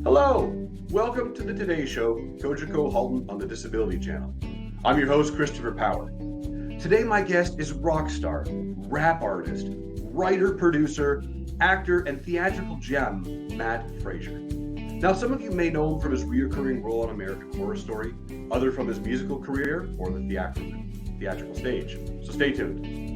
Hello! Welcome to the Today Show, SHOW Halton on the Disability Channel. I'm your host, Christopher Power. Today my guest is rock star, rap artist, writer, producer, actor, and theatrical gem, Mat Fraser. Now, some of you may know him from his recurring role on American Horror Story, other from his musical career or the theatrical stage. So stay tuned.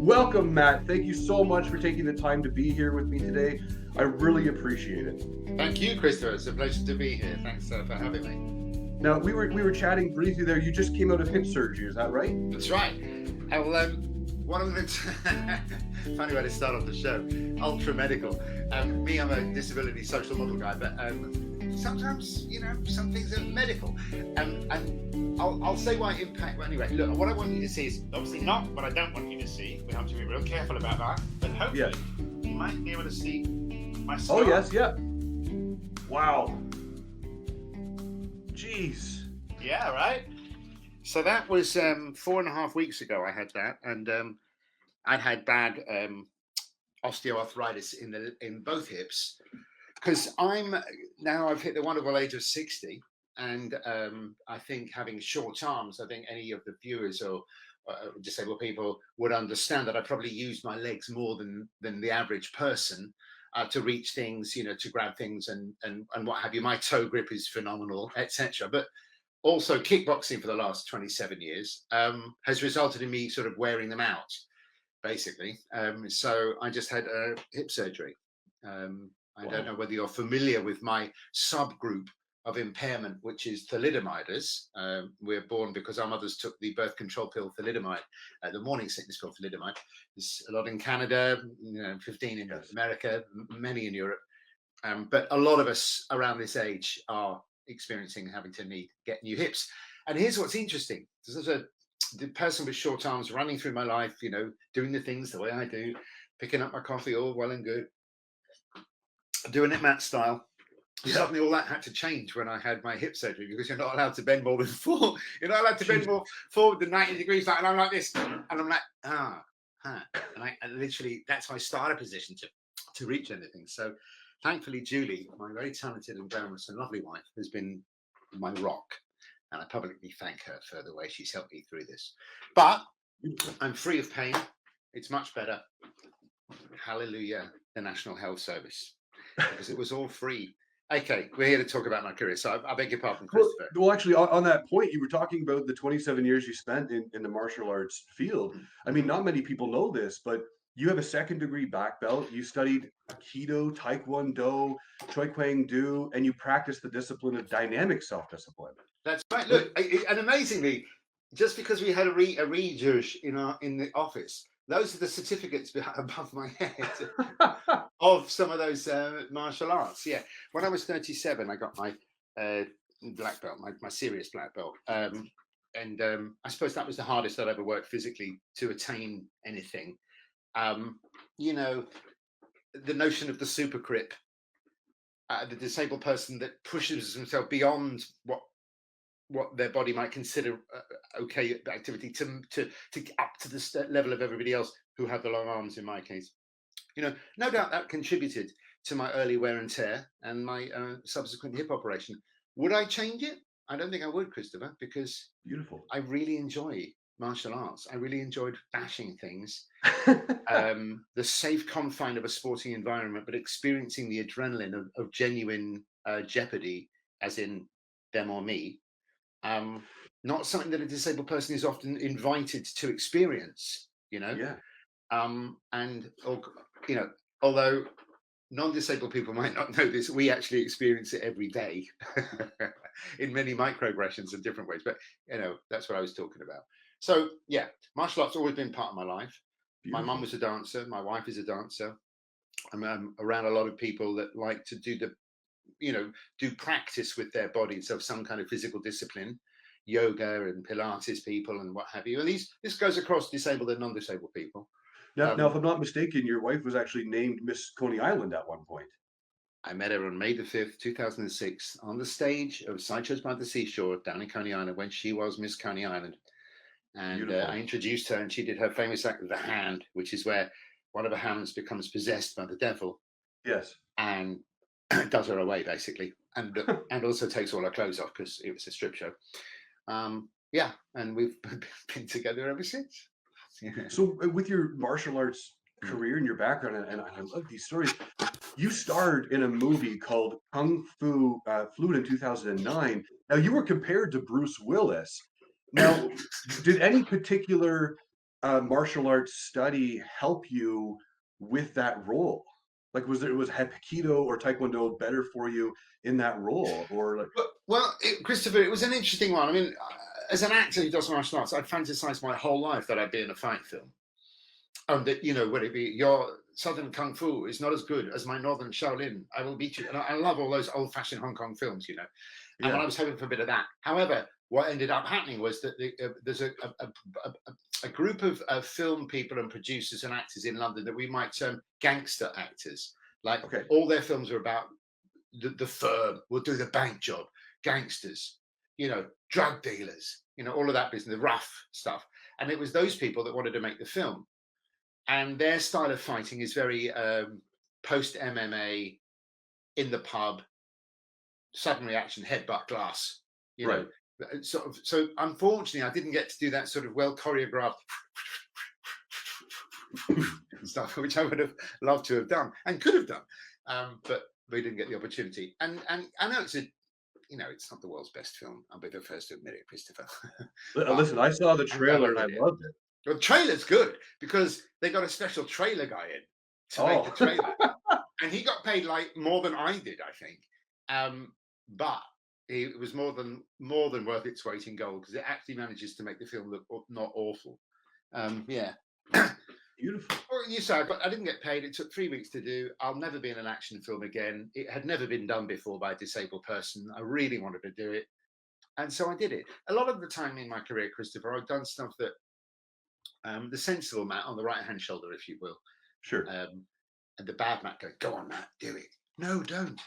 Welcome, Mat. Thank you so much for taking the time to be here with me today. I really appreciate it. Thank you, Christopher. It's a pleasure to be here. Thanks for having me. Now, we were chatting briefly there. You just came out of hip surgery, is that right? That's right. Well, one of the funny way to start off the show, ultra medical. Me, I'm a disability social model guy, but sometimes, some things are medical. And I'll say why impact. Well, anyway, look, what I want you to see is obviously not what I don't want you to see. We have to be real careful about that. But hopefully, you might be able to see my scar. Oh, yes, yeah. Wow. Jeez. Yeah, right. So that was 4.5 weeks ago. I had that, and I'd had bad osteoarthritis in both hips because I've hit the wonderful age of 60. And I think having short arms, I think any of the viewers or disabled people would understand that I probably used my legs more than the average person to reach things, to grab things and what have you. My toe grip is phenomenal, etc. But also kickboxing for the last 27 years has resulted in me sort of wearing them out, basically. So I just had a hip surgery. I don't know whether you're familiar with my subgroup of impairment, which is thalidomiders. We're born because our mothers took the birth control pill thalidomide, the morning sickness pill thalidomide. There's a lot in Canada, 15 in America, many in Europe. But a lot of us around this age are experiencing having to get new hips. And here's what's interesting. There's the person with short arms running through my life, doing the things the way I do, picking up my coffee, all well and good, doing it Mat style. Suddenly all that had to change when I had my hip surgery because you're not allowed to bend more than you're not allowed to bend more forward than 90 degrees, and I'm like this, and I'm like, and I literally, that's my starter position to reach anything. So thankfully, Julie, my very talented and glamorous and lovely wife, has been my rock, and I publicly thank her for the way she's helped me through this. But I'm free of pain. It's much better. Hallelujah, the National Health Service, because it was all free. Okay, we're here to talk about my career, so I beg your pardon, Christopher. Well, actually, on that point, you were talking about the 27 years you spent in the martial arts field. I mean, not many people know this, but you have a second-degree black belt. You studied Aikido, Taekwondo, Choi Kwang Do, and you practiced the discipline of dynamic self-discipline. That's right. Look, and amazingly, just because we had a rejuge in the office, those are the certificates above my head of some of those martial arts. Yeah. When I was 37, I got my black belt, my serious black belt. And I suppose that was the hardest I'd ever worked physically to attain anything. The notion of the super Crip, the disabled person that pushes himself beyond what their body might consider okay activity to get up to the level of everybody else who have the long arms in my case. No doubt that contributed to my early wear and tear and my subsequent hip operation. Would I change it? I don't think I would, Christopher, because beautiful. I really enjoy martial arts. I really enjoyed bashing things, the safe confine of a sporting environment, but experiencing the adrenaline of genuine jeopardy, as in them or me. Not something that a disabled person is often invited to experience, Yeah. And although non-disabled people might not know this, we actually experience it every day in many microaggressions in different ways. But that's what I was talking about. So yeah, martial arts has always been part of my life. Beautiful. My mum was a dancer. My wife is a dancer. I'm around a lot of people that like to do do practice with their bodies of some kind of physical discipline, yoga and Pilates people and what have you. And this goes across disabled and non-disabled people. Now, if I'm not mistaken, your wife was actually named Miss Coney Island at one point. I met her on May the 5th, 2006, on the stage of Sideshows by the Seashore down in Coney Island when she was Miss Coney Island. And I introduced her, and she did her famous act of the hand, which is where one of her hands becomes possessed by the devil. Yes. And does her away, basically. And also takes all her clothes off because it was a strip show. Yeah, and we've been together ever since. So with your martial arts career and your background, and I love these stories, you starred in a movie called Kung Fu Fluid in 2009. Now, you were compared to Bruce Willis. Now, did any particular martial arts study help you with that role? Like, was Hapkido or Taekwondo better for you in that role, or like? Well, Christopher, it was an interesting one. I mean, as an actor who does martial arts, I'd fantasized my whole life that I'd be in a fight film. That, you know, would it be your Southern Kung Fu is not as good as my Northern Shaolin, I will beat you. And I love all those old-fashioned Hong Kong films, you know. And I was hoping for a bit of that. However, what ended up happening was that there's a group of film people and producers and actors in London that we might term gangster actors. Like all their films are about the firm will do the bank job, gangsters, you know, drug dealers, you know, all of that business, the rough stuff. And it was those people that wanted to make the film. And their style of fighting is very post MMA, in the pub, sudden reaction, headbutt glass, you know. Sort of. So unfortunately, I didn't get to do that sort of well choreographed stuff, which I would have loved to have done and could have done, but we didn't get the opportunity. And I know it's it's not the world's best film. I'll be the first to admit it, Christopher. Listen, I saw the trailer and I loved it. The trailer's good because they got a special trailer guy in to make the trailer, and he got paid like more than I did, I think. But it was more than worth its weight in gold because it actually manages to make the film look not awful. Yeah. Beautiful. Well, you said, but I didn't get paid. It took 3 weeks to do. I'll never be in an action film again. It had never been done before by a disabled person. I really wanted to do it, and so I did it. A lot of the time in my career, Christopher, I've done stuff that the sensible Matt on the right-hand shoulder, if you will. Sure. And the bad Matt goes, "Go on, Matt, do it." No, don't.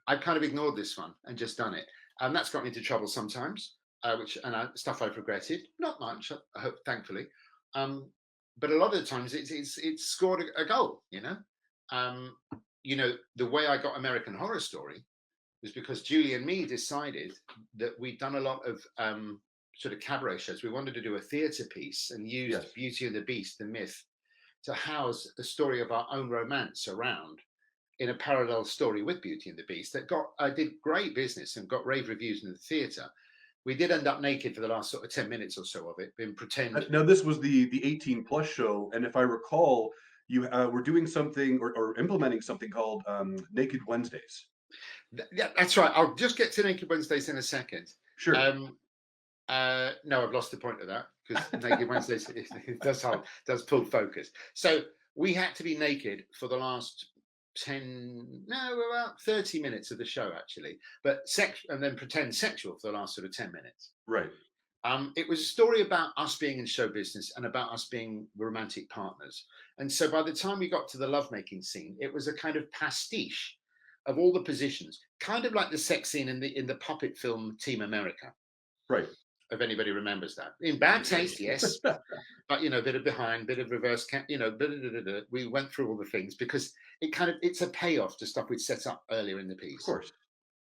I've kind of ignored this one and just done it. And that's got me into trouble sometimes, stuff I've regretted. Not much, I hope, thankfully. But a lot of the times it's scored a goal, you know. The way I got American Horror Story was because Julie and me decided that we'd done a lot of sort of cabaret shows. We wanted to do a theatre piece and use Beauty and the Beast, the myth, to house a story of our own romance around in a parallel story with Beauty and the Beast that did great business and got rave reviews in the theatre. We did end up naked for the last sort of 10 minutes or so of it, in pretend. Now, this was the 18 plus show, and if I recall, you were doing something or implementing something called Naked Wednesdays. Yeah, that's right. I'll just get to Naked Wednesdays in a second. Sure. No, I've lost the point of that because Naked Wednesdays does pull focus. So we had to be naked for the last about 30 minutes of the show, actually, and then pretend sexual for the last sort of 10 minutes. Right. It was a story about us being in show business and about us being romantic partners. And so by the time we got to the lovemaking scene, it was a kind of pastiche of all the positions, kind of like the sex scene in the puppet film Team America. Right. If anybody remembers that. In bad taste, yes. But, a bit of behind, bit of reverse, we went through all the things because it's a payoff to stuff we'd set up earlier in the piece. Of course.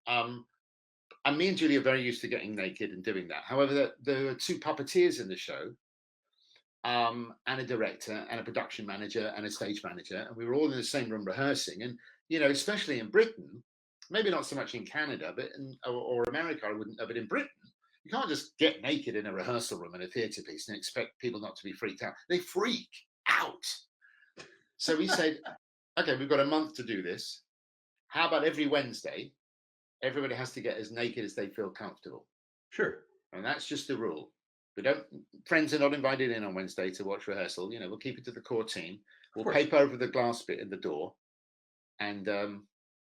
And me and Julie are very used to getting naked and doing that. However, there were two puppeteers in the show, and a director and a production manager and a stage manager. And we were all in the same room rehearsing. And, especially in Britain, maybe not so much in Canada, but or America, I wouldn't know, but in Britain, you can't just get naked in a rehearsal room in a theatre piece and expect people not to be freaked out. They freak out. So we said, okay, we've got a month to do this. How about every Wednesday, everybody has to get as naked as they feel comfortable? Sure. And that's just the rule. Friends are not invited in on Wednesday to watch rehearsal. We'll keep it to the core team. We'll paper over the glass bit in the door and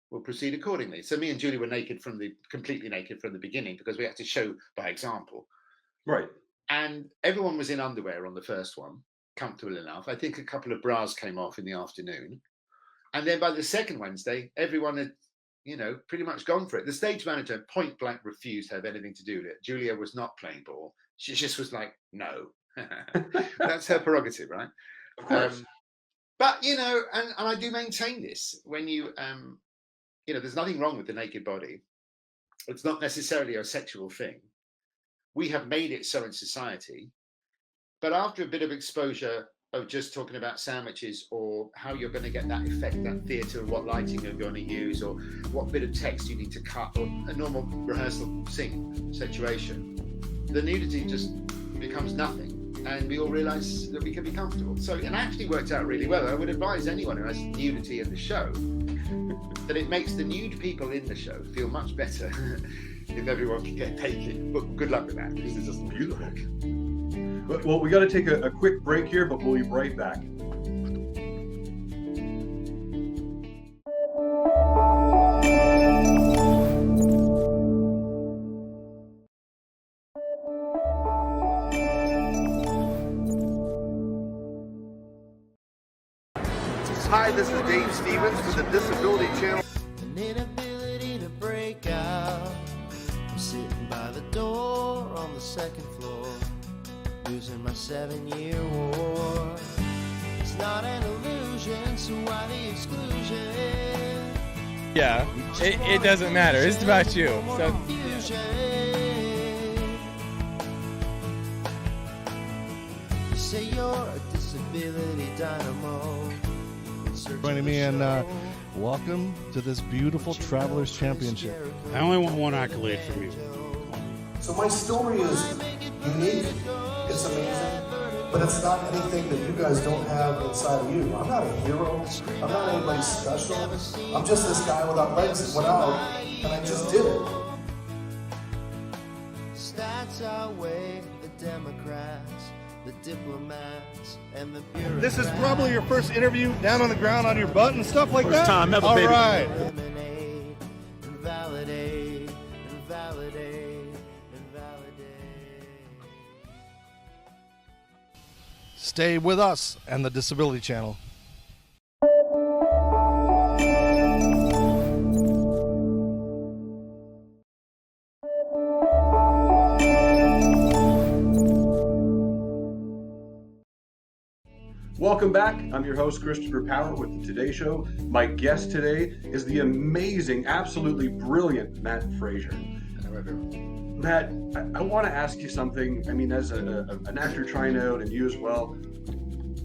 we'll proceed accordingly. So me and Julie were completely naked from the beginning because we had to show by example. Right. And everyone was in underwear on the first one. comfortable enough. I think a couple of bras came off in the afternoon. And then by the second Wednesday, everyone had, pretty much gone for it. The stage manager point blank refused to have anything to do with it. Julia was not playing ball. She just was like, no. That's her prerogative, right? Of course. But, and I do maintain this. When there's nothing wrong with the naked body. It's not necessarily a sexual thing. We have made it so in society. But after a bit of exposure of just talking about sandwiches or how you're going to get that effect, that theatre, what lighting you're going to use, or what bit of text you need to cut, or a normal rehearsal scene situation, the nudity just becomes nothing. And we all realise that we can be comfortable. So it actually worked out really well. I would advise anyone who has nudity in the show that it makes the nude people in the show feel much better if everyone can get naked. But good luck with that, because it doesn't Beautiful. work. Well, we got to take a quick break here, but we'll be right back. Hi, this is Dave Stevens for the Disability Channel. An inability to break out. I'm sitting by the door on the second floor, losing my 7-year war. It's not an illusion, so why the exclusion? Yeah, it doesn't matter. It's about you. So. You say you're a disability dynamo. Joining me, and welcome to this beautiful Travelers Championship. I only want one accolade from you. So my story is unique, it's amazing, but it's not anything that you guys don't have inside of you. I'm not a hero, I'm not anybody special, I'm just this guy without legs that went out, and I just did it. Stats outweigh the Democrats, the diplomats, and the bureaucrats. This is probably your first interview down on the ground on your butt and stuff like that? First time ever, All baby. right. Eliminate, invalidate, invalidate, invalidate. Stay with us and the Disability Channel. Welcome back. I'm your host, Christopher Power, with the Today Show. My guest today is the amazing, absolutely brilliant Mat Fraser. Matt, I want to ask you something. I mean, as an actor trying out, and you as well,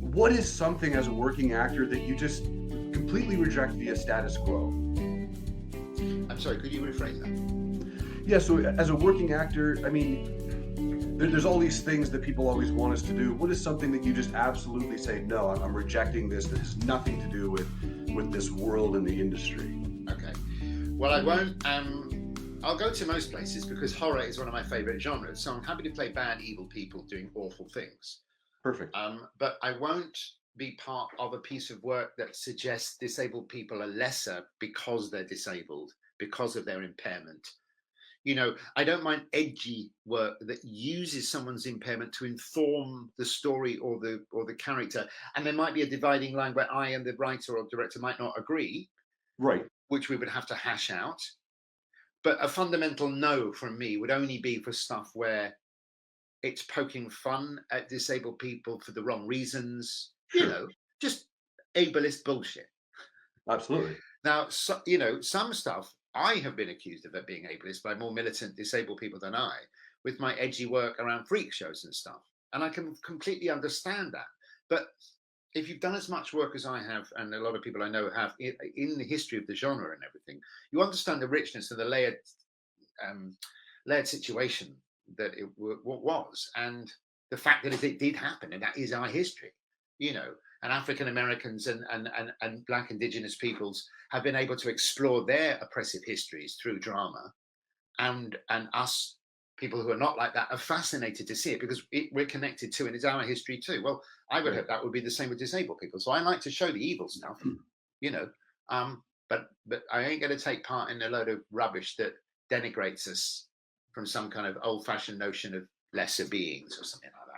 what is something as a working actor that you just completely reject via status quo? I'm sorry, could you rephrase that? Yeah, so as a working actor, I mean, there's all these things that people always want us to do. What is something that you just absolutely say, no, I'm rejecting this, that has nothing to do with this world and the industry? Okay. Well, I won't. I'll go to most places because horror is one of my favorite genres. So I'm happy to play bad, evil people doing awful things. Perfect. But I won't be part of a piece of work that suggests disabled people are lesser because they're disabled, because of their impairment. I don't mind edgy work that uses someone's impairment to inform the story or the character. And there might be a dividing line where I and the writer or director might not agree, Right. which we would have to hash out. But a fundamental no from me would only be for stuff where it's poking fun at disabled people for the wrong reasons, Sure. just ableist bullshit. Absolutely. Now, some stuff I have been accused of it being ableist by more militant disabled people than I, with my edgy work around freak shows and stuff. And I can completely understand that. But if you've done as much work as I have, and a lot of people I know have, in the history of the genre and everything, you understand the richness of the layered situation that it was, and the fact that it did happen, and that is our history, and African Americans and Black Indigenous peoples have been able to explore their oppressive histories through drama, and us people who are not like that are fascinated to see it because we're connected to, and it's our history too. Well, I would hope that would be the same with disabled people. So I like to show the evil stuff, but I ain't going to take part in a load of rubbish that denigrates us from some kind of old-fashioned notion of lesser beings or something like that.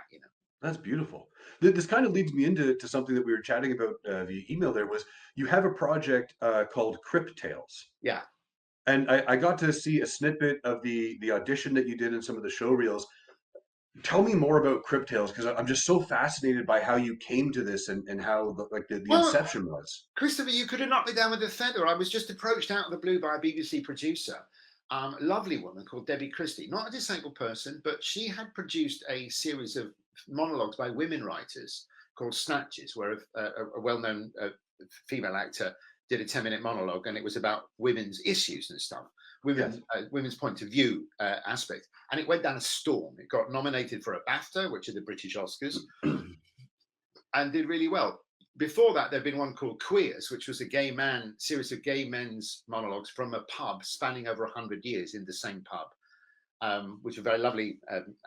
That's beautiful. This kind of leads me into something that we were chatting about via email. There was you have a project called Crip Tales. Yeah. And I got to see a snippet of the audition that you did in some of the show reels. Tell me more about Crip Tales, because I'm just so fascinated by how you came to this and how the Well, inception was. Christopher, you could have knocked me down with a feather. I was just approached out of the blue by a BBC producer, a lovely woman called Debbie Christie, not a disabled person, but she had produced a series of monologues by women writers called Snatches, where a well-known female actor did a 10-minute monologue, and it was about women's issues and stuff, women's point of view aspect. And it went down a storm. It got nominated for a BAFTA, which are the British Oscars, and did really well. Before that, there'd been one called Queers, which was a series of gay men's monologues from a pub spanning over 100 years in the same pub, which was a very lovely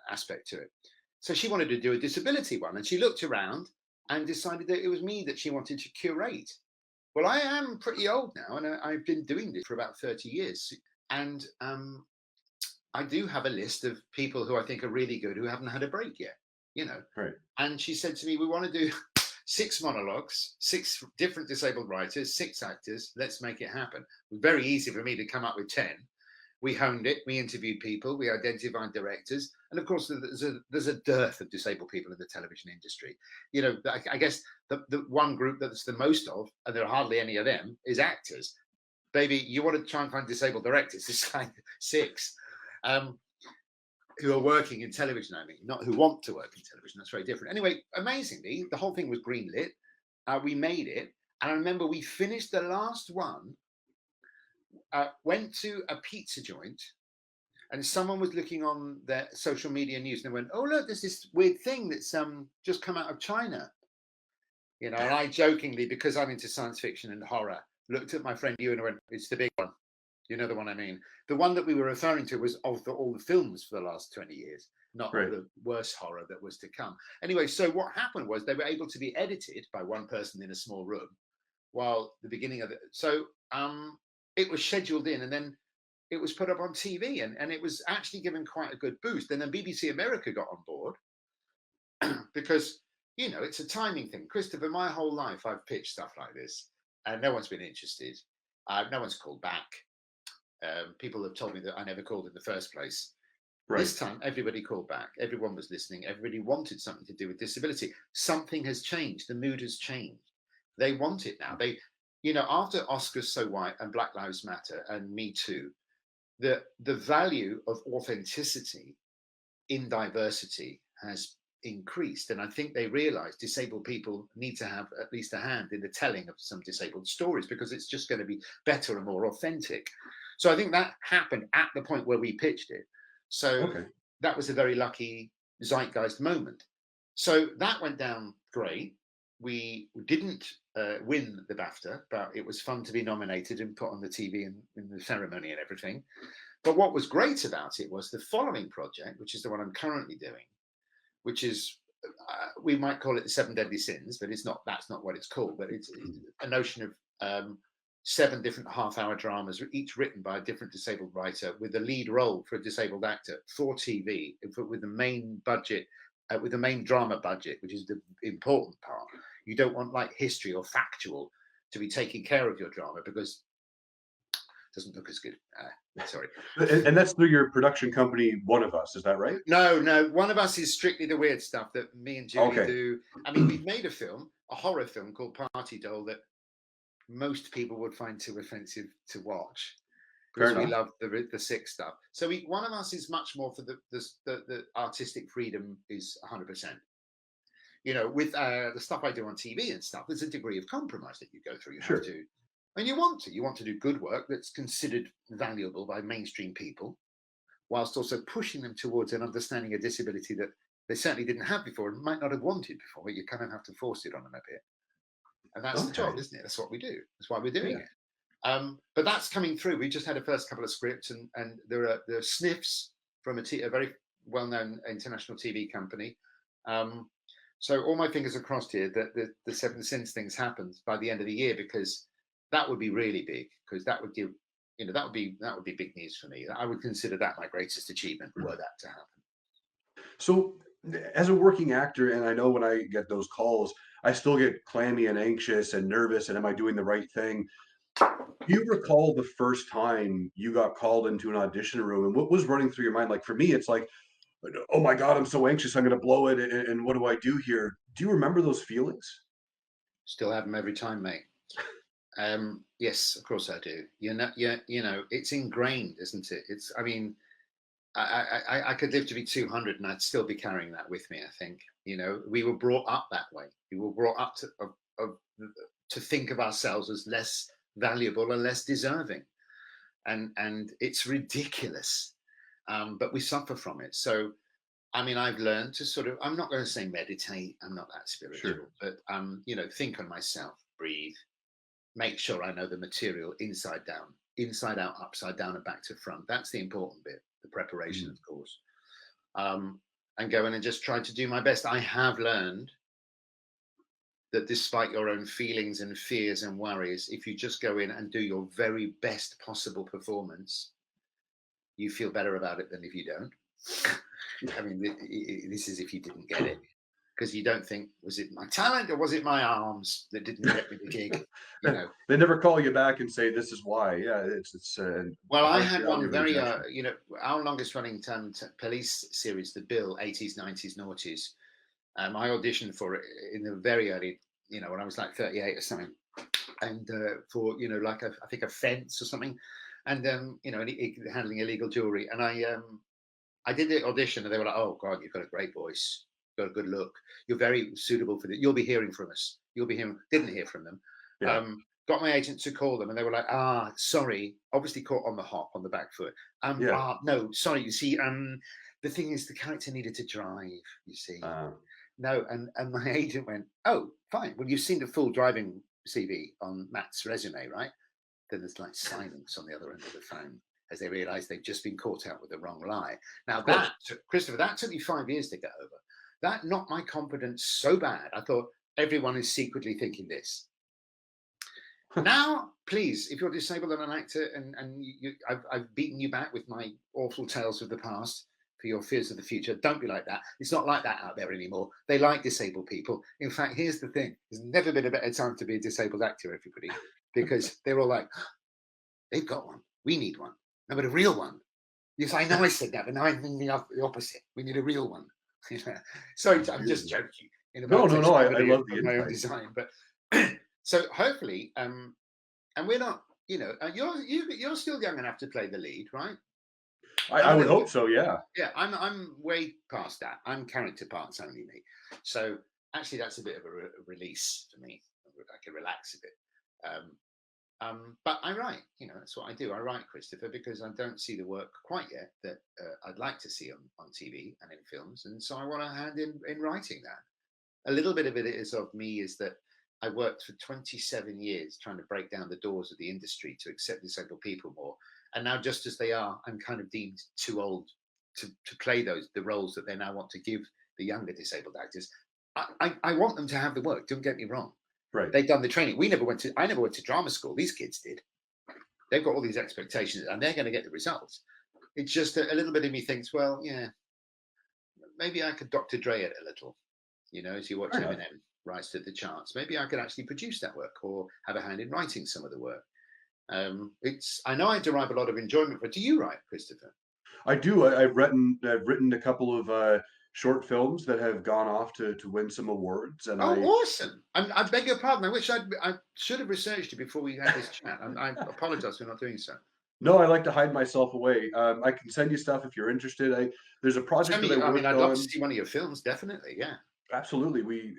aspect to it. So she wanted to do a disability one, and she looked around and decided that it was me that she wanted to curate. Well, I am pretty old now, and I've been doing this for about 30 years. And I do have a list of people who I think are really good who haven't had a break yet, you know. Right. And she said to me, we want to do 6 monologues, 6 different disabled writers, 6 actors. Let's make it happen. It was very easy for me to come up with 10. We honed it. We interviewed people. We identified directors. And of course, there's a dearth of disabled people in the television industry. You know, I guess the one group that's the most of, and there are hardly any of them, is actors. Baby, you want to try and find disabled directors. It's like 6 who are working in television, I mean, not who want to work in television. That's very different. Anyway, amazingly, the whole thing was greenlit. We made it. And I remember we finished the last one, went to a pizza joint, and someone was looking on their social media news, and they went, oh, look, there's this weird thing that's just come out of China. You know, and I jokingly, because I'm into science fiction and horror, looked at my friend Ewan and went, it's the big one. You know the one I mean? The one that we were referring to was of all the films for the last 20 years, not all the worse horror that was to come. Anyway, so what happened was they were able to be edited by one person in a small room while the beginning of it. So it was scheduled in, and then it was put up on TV, and it was actually given quite a good boost. And then BBC America got on board because, you know, it's a timing thing. Christopher, my whole life I've pitched stuff like this, and no one's been interested. No one's called back. People have told me that I never called in the first place. Right. This time, everybody called back. Everyone was listening. Everybody wanted something to do with disability. Something has changed. The mood has changed. They want it now. They, you know, after Oscars So White and Black Lives Matter and Me Too, the value of authenticity in diversity has increased. And I think they realize disabled people need to have at least a hand in the telling of some disabled stories, because it's just going to be better and more authentic. So I think that happened at the point where we pitched it. So that was a very lucky zeitgeist moment. So that went down great. We didn't win the BAFTA, but it was fun to be nominated and put on the TV and in the ceremony and everything. But what was great about it was the following project, which is the one I'm currently doing, which is, we might call it the 7 Deadly Sins, but that's not what it's called, but it's a notion of 7 different half-hour dramas, each written by a different disabled writer, with the lead role for a disabled actor for TV, with the main budget, with the main drama budget, which is the important part. You don't want like history or factual to be taking care of your drama, because it doesn't look as good. Sorry. And that's through your production company, One of Us, is that right? No, One of Us is strictly the weird stuff that me and Julie do. I mean, we've made a film, a horror film called Party Doll, that most people would find too offensive to watch, because we love the sick stuff. So One of Us is much more for the artistic freedom is 100%. You know, with the stuff I do on TV and stuff, there's a degree of compromise that you go through. You have to, and you want to do good work that's considered valuable by mainstream people, whilst also pushing them towards an understanding of disability that they certainly didn't have before and might not have wanted before, but you kind of have to force it on them a bit. And that's the job, isn't it? That's what we do. That's why we're doing it. But that's coming through. We just had a first couple of scripts, and there are sniffs from a very well-known international TV company. So all my fingers are crossed here that the 7 Sins things happens by the end of the year, because that would be really big. Because that would give, you know, that would be big news for me. I would consider that my greatest achievement were that to happen. So as a working actor, and I know when I get those calls, I still get clammy and anxious and nervous, and am I doing the right thing? Do you recall the first time you got called into an audition room, and what was running through your mind? Like for me, it's like, oh my God, I'm so anxious, I'm going to blow it, and what do I do here? Do you remember those feelings? Still have them every time, mate. Yes, of course I do. You know, it's ingrained, isn't it? It's, I mean, I could live to be 200 and I'd still be carrying that with me. I think, we were brought up that way. We were brought up to think of ourselves as less valuable and less deserving, and it's ridiculous. But we suffer from it. So, I mean, I've learned to sort of, I'm not going to say meditate. I'm not that spiritual, Sure. but think on myself, breathe, make sure I know the material inside down, inside out, upside down, and back to front. That's the important bit, the preparation, of course. And go in and just try to do my best. I have learned that despite your own feelings and fears and worries, if you just go in and do your very best possible performance, you feel better about it than if you don't. I mean, this is if you didn't get it, because you don't think, was it my talent or was it my arms that didn't get me the gig? They never call you back and say this is why. Yeah, it's. Well, I had one very, our longest running police series, The Bill, 80s, 90s, noughties. I auditioned for it in the very early, when I was like 38 or something, and for like I think a fence or something, and handling illegal jewelry, and I did the audition, and they were like, "Oh God, you've got a great voice, you've got a good look, you're very suitable for this. You'll be hearing from us. You'll be hearing." Didn't hear from them. Yeah. Got my agent to call them, and they were like, sorry, obviously caught on the hop, on the back foot. No, sorry, you see, the thing is, the character needed to drive, you see. No, and my agent went, "Oh, fine. Well, you've seen the full driving CV on Mat's resume, right?" Then there's like silence on the other end of the phone as they realise they've just been caught out with the wrong lie. Now Christopher, that took me 5 years to get over. That knocked my confidence so bad. I thought everyone is secretly thinking this. Now, please, if you're disabled and an actor, and I've beaten you back with my awful tales of the past for your fears of the future, don't be like that. It's not like that out there anymore. They like disabled people. In fact, here's the thing. There's never been a better time to be a disabled actor, everybody, because they're all like, they've got one. We need one. No, but a real one. Yes, I know I said that, but now I'm thinking the opposite. We need a real one. Sorry, I'm just joking. No, I love the my own design. But so hopefully, and we're not, you're still young enough to play the lead, right? I would hope so, yeah. Yeah, I'm way past that. I'm character parts only, me. So actually, that's a bit of a release for me. I can relax a bit. But I write, that's what I do. I write, Christopher, because I don't see the work quite yet that I'd like to see on TV and in films. And so I want to hand in writing that. A little bit of it is that I worked for 27 years trying to break down the doors of the industry to accept disabled people more. And now, just as they are, I'm kind of deemed too old to play the roles that they now want to give the younger disabled actors. I want them to have the work, don't get me wrong. Right. They've done the training. I never went to drama school. These kids did. They've got all these expectations and they're going to get the results. It's just a little bit of me thinks, well, yeah, maybe I could Dr. Dre it a little, as you watch Eminem rise to the charts. Maybe I could actually produce that work or have a hand in writing some of the work. I know I derive a lot of enjoyment, but do you write, Christopher? I do. I've written a couple of short films that have gone off to win some awards. And awesome! I beg your pardon. I wish I should have researched it before we had this chat. I apologize for not doing so. No, I like to hide myself away. I can send you stuff if you're interested. There's a project that I worked on. I'd love to see one of your films. Definitely, yeah. Absolutely.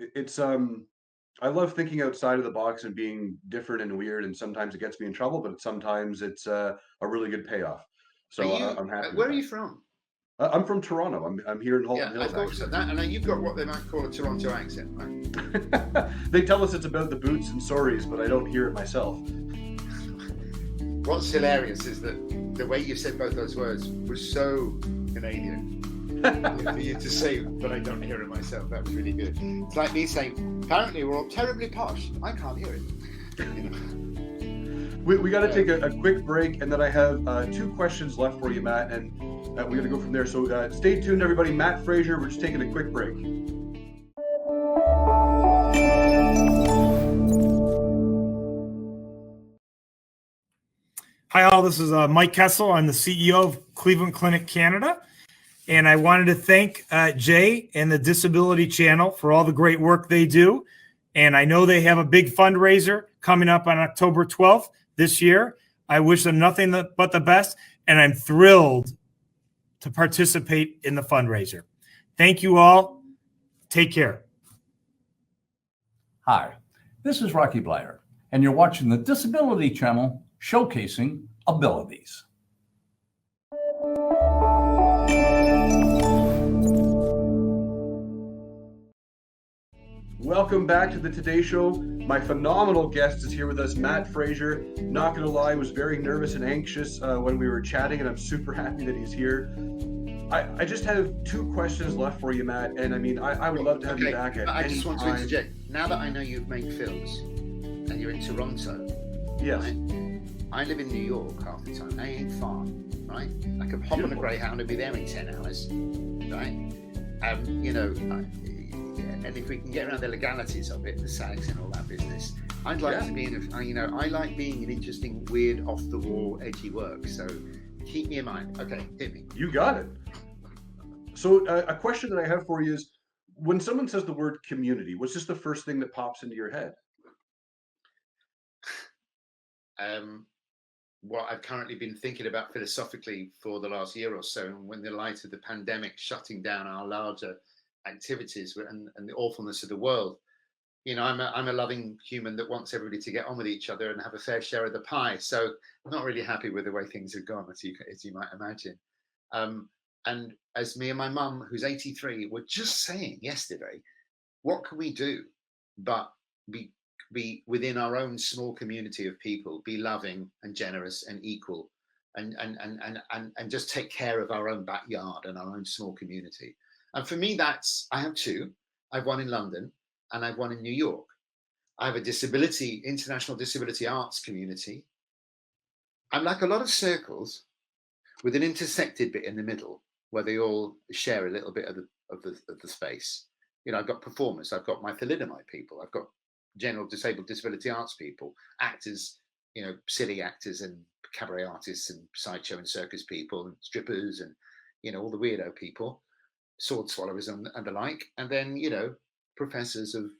I love thinking outside of the box and being different and weird. And sometimes it gets me in trouble, but sometimes it's a really good payoff. So I'm happy. Where are you from? I'm from Toronto. I'm here in Halton Hills. I thought so. And you've got what they might call a Toronto accent, right? They tell us it's about the boots and sorries, but I don't hear it myself. What's hilarious is that the way you said both those words was so Canadian for you to say, but I don't hear it myself. That was really good. It's like me saying, apparently we're all terribly posh. I can't hear it. We got to take a quick break, and then I have 2 questions left for you, Matt. And we're going to go from there. So stay tuned, everybody. Mat Fraser, we're just taking a quick break. Hi, all. This is Mike Kessel. I'm the CEO of Cleveland Clinic Canada. And I wanted to thank Jay and the Disability Channel for all the great work they do. And I know they have a big fundraiser coming up on October 12th this year. I wish them nothing but the best. And I'm thrilled to participate in the fundraiser. Thank you all. Take care. Hi, this is Rocky Blyer, and you're watching the Disability Channel showcasing abilities. Welcome back to the Today Show. My phenomenal guest is here with us, Mat Fraser. Not going to lie, I was very nervous and anxious when we were chatting, and I'm super happy that he's here. I just have two questions left for you, Mat, and I mean, I would love to have you back at I any just want time. to interject. Now that I know you've made films and you're in Toronto, Yes. right? I live in New York half the time. I ain't far, right? I could hop on a Greyhound and be there in 10 hours, right? You know, and if we can get around the legalities of it, the SAGs and all that business, I'd like to be in a, you know, I like being in interesting, weird, off the wall, edgy work. So keep me in mind. Okay, hit me. You got it. So a question that I have for you is, when someone says the word community, what's just the first thing that pops into your head? What I've currently been thinking about philosophically for the last year or so, and when the light of the pandemic shutting down our larger activities and the awfulness of the world, you know, I'm a loving human that wants everybody to get on with each other and have a fair share of the pie. So I'm not really happy with the way things have gone, as you might imagine. And as me and my mum, who's 83, were just saying yesterday, what can we do but be within our own small community of people, be loving and generous and equal, and just take care of our own backyard and our own small community. And for me, I have two. I've one in London and I've one in New York. I have a international disability arts community. I'm like a lot of circles with an intersected bit in the middle where they all share a little bit of the space. You know, I've got performers, I've got my thalidomide people, I've got general disabled disability arts people, actors, you know, silly actors and cabaret artists and sideshow and circus people and strippers and, you know, all the weirdo people, sword swallowers and the like. And then, you know, professors of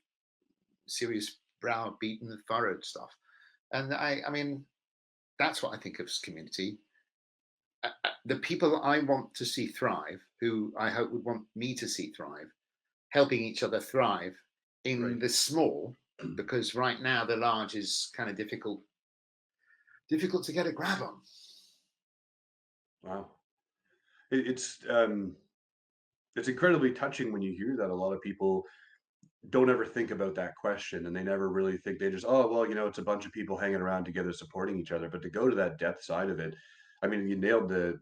serious brow beaten and furrowed stuff. And I mean, that's what I think of as community. The people I want to see thrive, who I hope would want me to see thrive, helping each other thrive in the small, because right now the large is kind of difficult to get a grab on. Wow. It's incredibly touching when you hear that. A lot of people don't ever think about that question, and they never really think, they just, oh, well, you know, it's a bunch of people hanging around together supporting each other. But to go to that depth side of it, I mean, you nailed the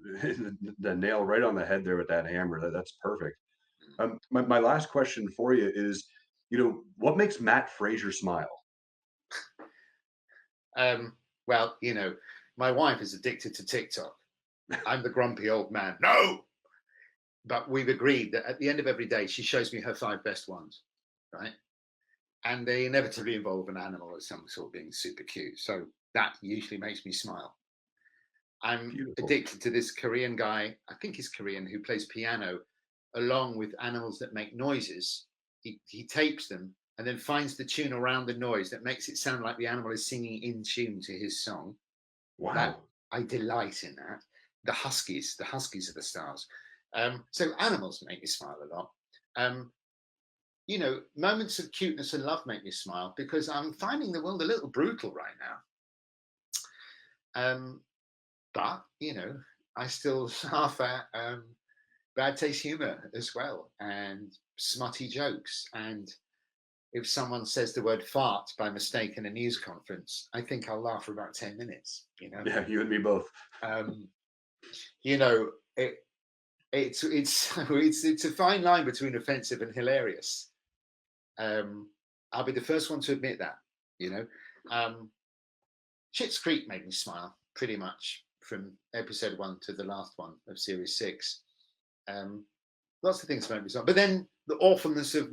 nail right on the head there with that hammer. That's perfect. My last question for you is, you know, what makes Mat Fraser smile? Well, you know, my wife is addicted to TikTok. I'm the grumpy old man. No! But we've agreed that at the end of every day, she shows me her 5 best ones, right? And they inevitably involve an animal of some sort being super cute. So that usually makes me smile. I'm addicted to this Korean guy, I think he's Korean, who plays piano along with animals that make noises. He tapes them and then finds the tune around the noise that makes it sound like the animal is singing in tune to his song. Wow. I delight in that. The huskies are the stars. So animals make me smile a lot. You know, moments of cuteness and love make me smile because I'm finding the world a little brutal right now. But, you know, I still laugh at bad taste humor as well, and smutty jokes. And if someone says the word fart by mistake in a news conference, I think I'll laugh for about 10 minutes, you know? Yeah, you and me both. You know, it's a fine line between offensive and hilarious. I'll be the first one to admit that, you know. Schitt's Creek made me smile pretty much from episode 1 to the last one of series 6. Lots of things make me smile. But then the awfulness of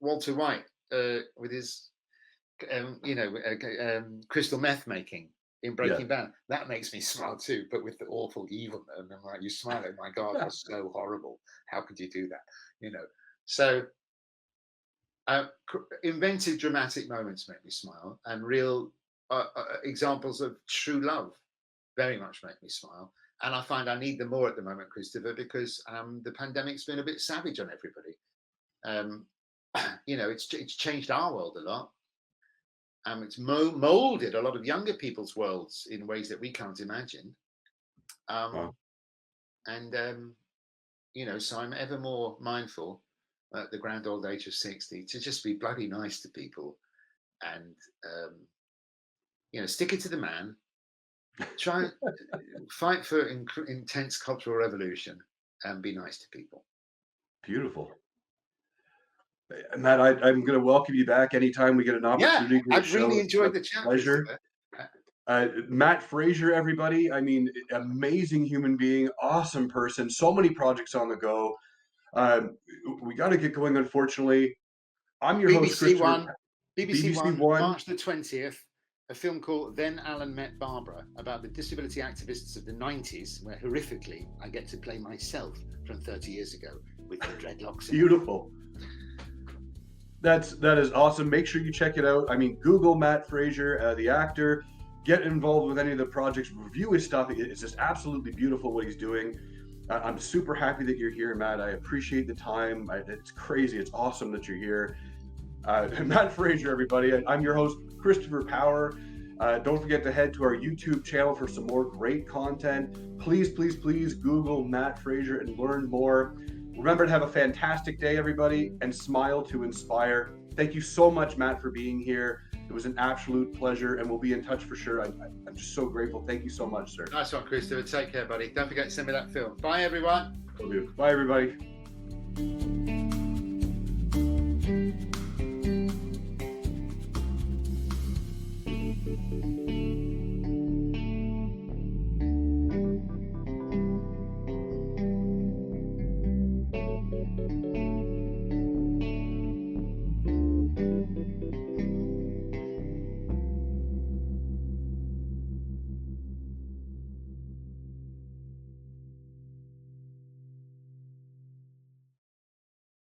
Walter White with his, crystal meth making in Breaking Bad, that makes me smile too. But with the awful evil, and I'm like, you smile, oh my God, that's so horrible. How could you do that? So inventive dramatic moments make me smile, and real examples of true love very much make me smile. And I find I need them more at the moment, Christopher, because the pandemic's been a bit savage on everybody. It's changed our world a lot. It's molded a lot of younger people's worlds in ways that we can't imagine. So I'm ever more mindful at the grand old age of 60 to just be bloody nice to people, and stick it to the man. Try fight for intense cultural revolution and be nice to people. Beautiful. Matt, I'm going to welcome you back anytime we get an opportunity. I've really enjoyed the chat. Pleasure. Mat Fraser, everybody. I mean, amazing human being, awesome person. So many projects on the go. We got to get going, unfortunately. I'm your host, Christopher. BBC One, March the 20th. A film called Then Alan Met Barbara, about the disability activists of the 90s, where horrifically I get to play myself from 30 years ago with the dreadlocks. Beautiful. That is awesome. Make sure you check it out. I mean, Google Mat Fraser, the actor. Get involved with any of the projects. Review his stuff. It's just absolutely beautiful what he's doing. I'm super happy that you're here, Matt. I appreciate the time. It's crazy. It's awesome that you're here. Mat Fraser, everybody. I'm your host, Christopher Power. Don't forget to head to our YouTube channel for some more great content. Please, please, please Google Mat Fraser and learn more. Remember to have a fantastic day, everybody, and smile to inspire. Thank you so much, Matt, for being here. It was an absolute pleasure, and we'll be in touch for sure. I'm just so grateful. Thank you so much, sir. Nice one, Christopher. Take care, buddy. Don't forget to send me that film. Bye, everyone. Bye, everybody.